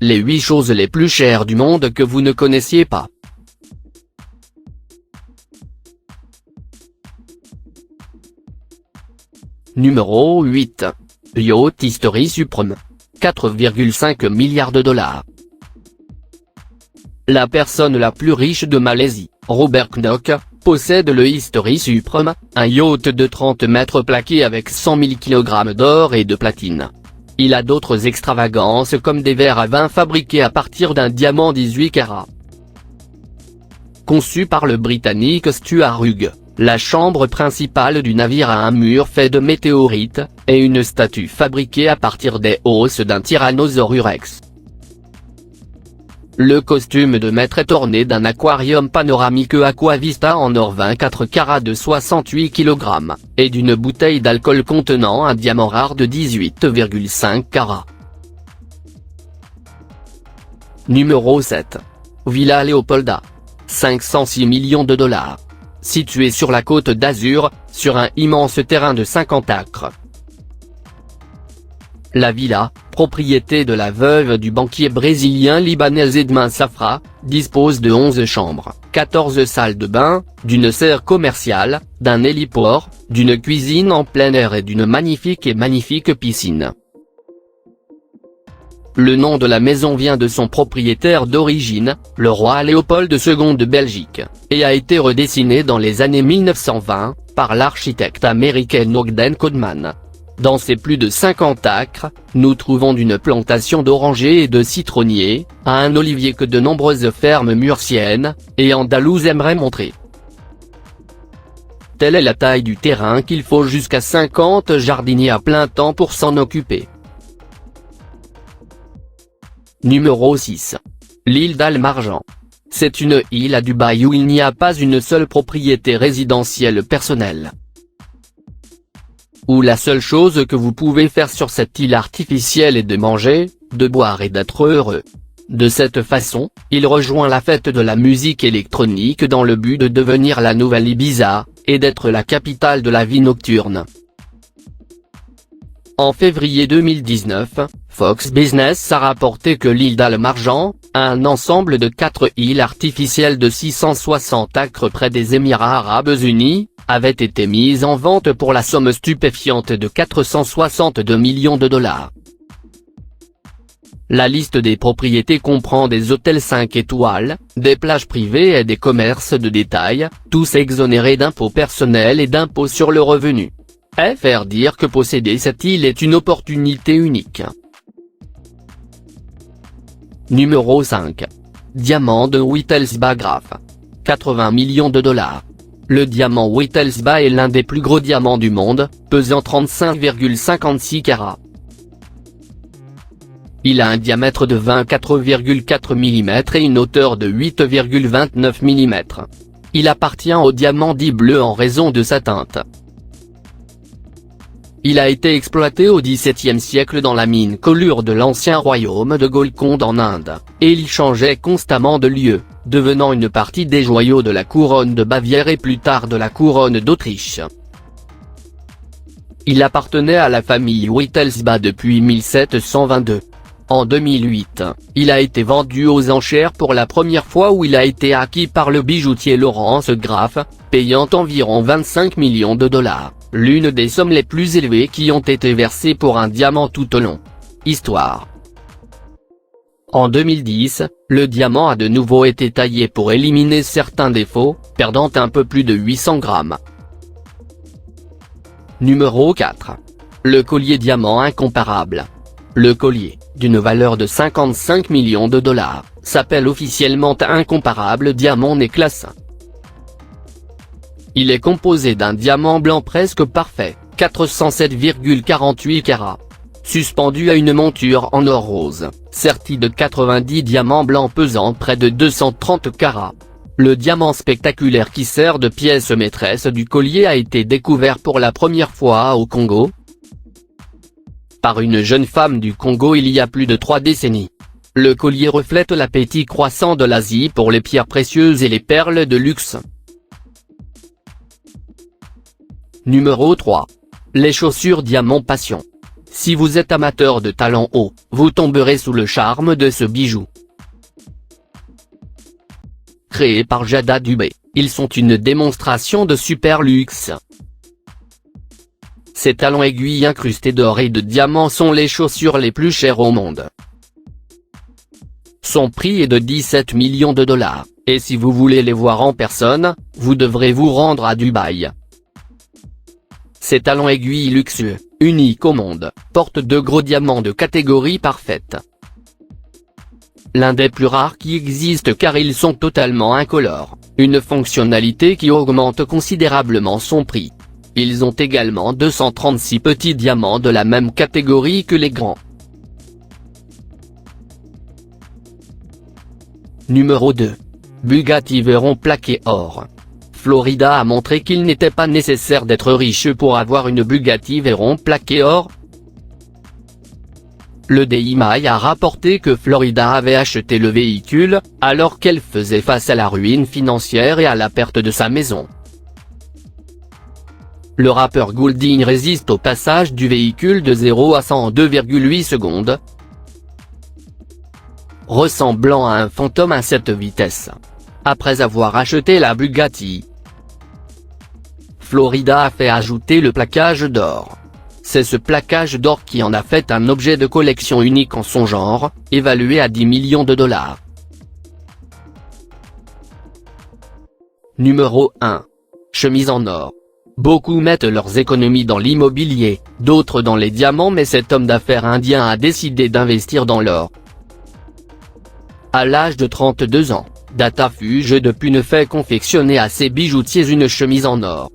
les 8 choses les plus chères du monde que vous ne connaissiez pas. Numéro 8. Yacht History Supreme. 4,5 milliards de dollars. La personne la plus riche de Malaisie, Robert Knock, possède le History Supreme, un yacht de 30 mètres plaqué avec 100 000 kg d'or et de platine. Il a d'autres extravagances comme des verres à vin fabriqués à partir d'un diamant 18 carats. Conçu par le Britannique Stuart Hughes, la chambre principale du navire a un mur fait de météorites, et une statue fabriquée à partir des os d'un Tyrannosaurus rex. Le costume de maître est orné d'un aquarium panoramique Aquavista en or 24 carats de 68 kg, et d'une bouteille d'alcool contenant un diamant rare de 18,5 carats. Numéro 7. Villa Leopolda. 506 millions de dollars. Située sur la côte d'Azur, sur un immense terrain de 50 acres. La villa, propriété de la veuve du banquier brésilien libanais Edmin Safra, dispose de 11 chambres, 14 salles de bain, d'une serre commerciale, d'un héliport, d'une cuisine en plein air et d'une magnifique piscine. Le nom de la maison vient de son propriétaire d'origine, le roi Léopold II de Belgique, et a été redessiné dans les années 1920, par l'architecte américain Ogden Codman. Dans ces plus de 50 acres, nous trouvons d'une plantation d'orangers et de citronniers, à un olivier que de nombreuses fermes murciennes et andalouses aimeraient montrer. Telle est la taille du terrain qu'il faut jusqu'à 50 jardiniers à plein temps pour s'en occuper. Numéro 6. L'île d'Al-Marjan. C'est une île à Dubaï où il n'y a pas une seule propriété résidentielle personnelle. Où la seule chose que vous pouvez faire sur cette île artificielle est de manger, de boire et d'être heureux. De cette façon, il rejoint la fête de la musique électronique dans le but de devenir la nouvelle Ibiza, et d'être la capitale de la vie nocturne. En février 2019, Fox Business a rapporté que l'île d'Al-Marjan, un ensemble de 4 îles artificielles de 660 acres près des Émirats Arabes Unis, avait été mise en vente pour la somme stupéfiante de 462 millions de dollars. La liste des propriétés comprend des hôtels 5 étoiles, des plages privées et des commerces de détail, tous exonérés d'impôts personnels et d'impôts sur le revenu. Faire dire que posséder cette île est une opportunité unique. Numéro 5. Diamant de Wittelsbach Graf. 80 millions de dollars. Le diamant Wittelsbach est l'un des plus gros diamants du monde, pesant 35,56 carats. Il a un diamètre de 24,4 mm et une hauteur de 8,29 mm. Il appartient au diamant dit bleu en raison de sa teinte. Il a été exploité au XVIIe siècle dans la mine Kollur de l'ancien royaume de Golconde en Inde, et il changeait constamment de lieu, devenant une partie des joyaux de la couronne de Bavière et plus tard de la couronne d'Autriche. Il appartenait à la famille Wittelsbach depuis 1722. En 2008, il a été vendu aux enchères pour la première fois où il a été acquis par le bijoutier Laurence Graf, payant environ 25 millions de dollars, l'une des sommes les plus élevées qui ont été versées pour un diamant tout au long. Histoire. En 2010, le diamant a de nouveau été taillé pour éliminer certains défauts, perdant un peu plus de 800 grammes. Numéro 4. Le collier diamant incomparable. Le collier, d'une valeur de 55 millions de dollars, s'appelle officiellement Incomparable Diamant Necklace. Il est composé d'un diamant blanc presque parfait, 407,48 carats. Suspendu à une monture en or rose, serti de 90 diamants blancs pesant près de 230 carats. Le diamant spectaculaire qui sert de pièce maîtresse du collier a été découvert pour la première fois au Congo, par une jeune femme du Congo il y a plus de 3 décennies. Le collier reflète l'appétit croissant de l'Asie pour les pierres précieuses et les perles de luxe. Numéro 3. Les chaussures Diamant Passion. Si vous êtes amateur de talons hauts, vous tomberez sous le charme de ce bijou. Créés par Jada Dubé, ils sont une démonstration de super luxe. Ces talons aiguilles incrustés d'or et de diamants sont les chaussures les plus chères au monde. Son prix est de 17 millions de dollars, et si vous voulez les voir en personne, vous devrez vous rendre à Dubaï. Ces talons aiguilles luxueux, uniques au monde, portent de gros diamants de catégorie parfaite. L'un des plus rares qui existent car ils sont totalement incolores, une fonctionnalité qui augmente considérablement son prix. Ils ont également 236 petits diamants de la même catégorie que les grands. Numéro 2. Bugatti Veyron plaqué or. Florida a montré qu'il n'était pas nécessaire d'être riche pour avoir une Bugatti Veyron plaqué or. Le Daily Mail a rapporté que Florida avait acheté le véhicule, alors qu'elle faisait face à la ruine financière et à la perte de sa maison. Le rappeur Goulding résiste au passage du véhicule de 0 à 100 en 2,8 secondes, ressemblant à un fantôme à cette vitesse. Après avoir acheté la Bugatti, Florida a fait ajouter le plaquage d'or. C'est ce plaquage d'or qui en a fait un objet de collection unique en son genre, évalué à 10 millions de dollars. Numéro 1. Chemise en or. Beaucoup mettent leurs économies dans l'immobilier, d'autres dans les diamants, mais cet homme d'affaires indien a décidé d'investir dans l'or. À l'âge de 32 ans, Data Fuge depuis ne fait confectionner à ses bijoutiers une chemise en or.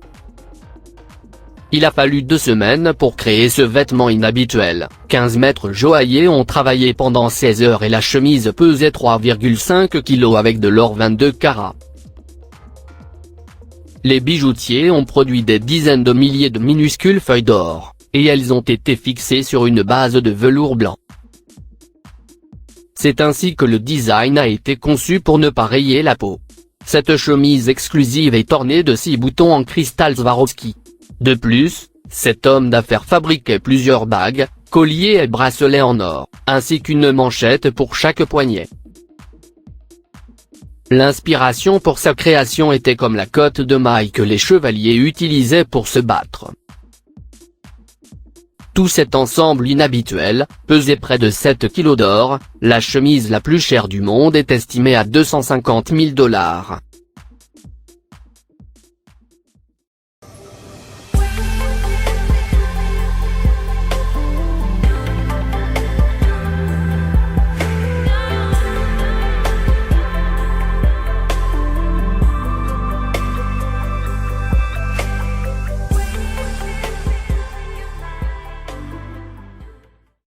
Il a fallu 2 semaines pour créer ce vêtement inhabituel. 15 maîtres joailliers ont travaillé pendant 16 heures et la chemise pesait 3,5 kg avec de l'or 22 carats. Les bijoutiers ont produit des dizaines de milliers de minuscules feuilles d'or, et elles ont été fixées sur une base de velours blanc. C'est ainsi que le design a été conçu pour ne pas rayer la peau. Cette chemise exclusive est ornée de 6 boutons en cristal Swarovski. De plus, cet homme d'affaires fabriquait plusieurs bagues, colliers et bracelets en or, ainsi qu'une manchette pour chaque poignet. L'inspiration pour sa création était comme la cotte de maille que les chevaliers utilisaient pour se battre. Tout cet ensemble inhabituel pesait près de 7 kg d'or, la chemise la plus chère du monde est estimée à 250 000 $.